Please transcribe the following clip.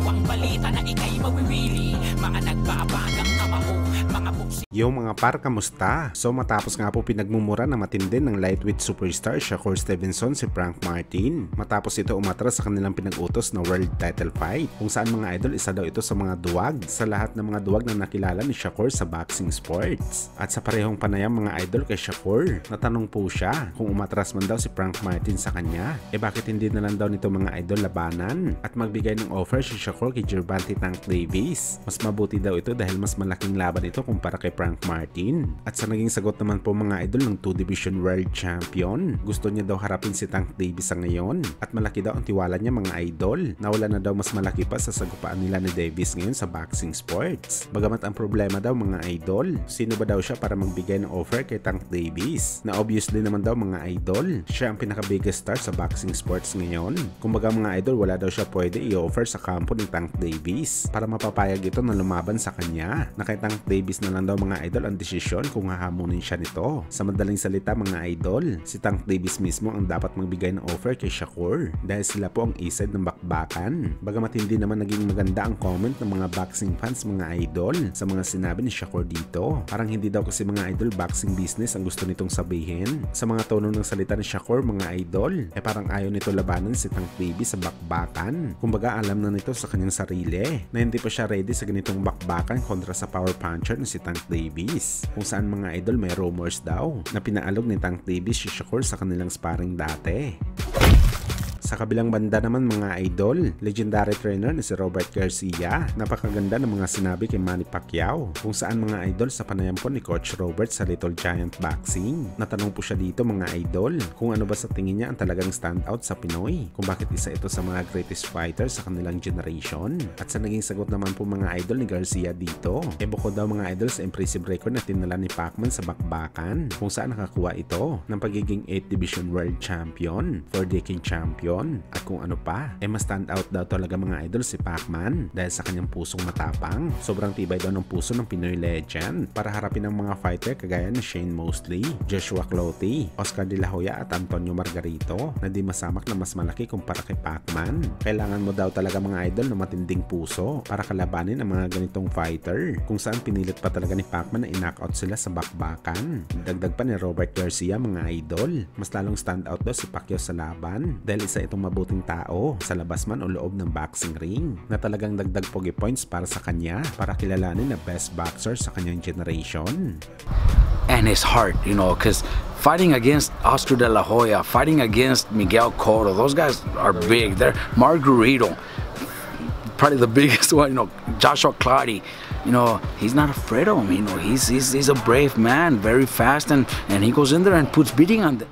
ang balita na ikay mawiwili. Mga nagbabagang kamao, mga buksi. Yo mga par, kamusta? So matapos nga po pinagmumura na matindi ng lightweight superstar Shakur Stevenson si Frank Martin, matapos ito umatras sa kanilang pinag-utos na world title fight, kung saan mga idol isa daw ito sa mga duwag sa lahat ng mga duwag na nakilala ni Shakur sa boxing sports. At sa parehong panayam mga idol kay Shakur, natanong po siya kung umatras man daw si Frank Martin sa kanya, bakit hindi na lang daw nito mga idol labanan at magbigay ng offer si Shakur kay Gervonta Tank Davis. Mas mabuti daw ito dahil mas malaking laban ito kumpara kay Frank Martin. At sa naging sagot naman po mga idol ng 2 Division World Champion, gusto niya daw harapin si Tank Davis sa ngayon at malaki daw ang tiwala niya mga idol na wala na daw mas malaki pa sa sagupaan nila ni Davis ngayon sa boxing sports. Bagamat ang problema daw mga idol, sino ba daw siya para magbigay ng offer kay Tank Davis na obviously naman daw mga idol, siya ang pinaka-biggest star sa boxing sports ngayon. Kumbaga mga idol, wala daw siya pwede i-offer sa kampo ni Tank Davis para mapapayag ito na lumaban sa kanya, na kay Tank Davis na lang daw mga idol ang desisyon kung hahamunin siya nito. Sa madaling salita mga idol, si Tank Davis mismo ang dapat magbigay ng offer kay Shakur dahil sila po ang ised ng bakbakan. Bagamat hindi naman naging maganda ang comment ng mga boxing fans mga idol sa mga sinabi ni Shakur dito. Parang hindi daw kasi mga idol boxing business ang gusto nitong sabihin. Sa mga tono ng salita ni Shakur mga idol, parang ayaw nito labanan si Tank Davis sa bakbakan. Kumbaga alam na nito sa kanyang sarili na hindi pa siya ready sa ganitong bakbakan kontra sa power puncher na si Tank Davis. Kung saan mga idol may rumors daw na pinaalog ni Tank Davis si Shakur sa kanilang sparring dati. Sa kabilang banda naman mga idol, legendary trainer na si Robert Garcia, napakaganda ng mga sinabi kay Manny Pacquiao, kung saan mga idol sa panayam po ni Coach Robert sa Little Giant Boxing. Natanong po siya dito mga idol kung ano ba sa tingin niya ang talagang standout sa Pinoy, kung bakit isa ito sa mga greatest fighters sa kanilang generation. At sa naging sagot naman po mga idol ni Garcia dito, bukod daw mga idol sa impressive record na tinala ni Pacman sa bakbakan, kung saan nakakuha ito ng pagiging 8th Division World Champion, 4-decade champion, at kung ano pa, mas stand out daw talaga mga idol si Pacman dahil sa kanyang pusong matapang. Sobrang tibay daw ng puso ng Pinoy legend para harapin ang mga fighter kagaya ni Shane Mosley, Joshua Clottey, Oscar De La Hoya at Antonio Margarito na di masamak na mas malaki kumpara kay Pacman. Kailangan mo daw talaga mga idol na matinding puso para kalabanin ang mga ganitong fighter, kung saan pinilit pa talaga ni Pacman na i-knockout sila sa bakbakan. Dagdag pa ni Robert Garcia mga idol, mas lalong stand out daw si Pacquiao sa laban dahil isa itong mabuting tao sa labas man o loob ng boxing ring na talagang dagdag pogi points para sa kanya para kilalanin na best boxer sa kanyang generation. And his heart, you know, because fighting against Oscar De La Hoya, fighting against Miguel Cotto, those guys are big. They're Margarito, probably the biggest one, you know, Joshua Clottey. You know, he's not afraid of him. You know, he's a brave man, very fast, and he goes in there and puts beating on them.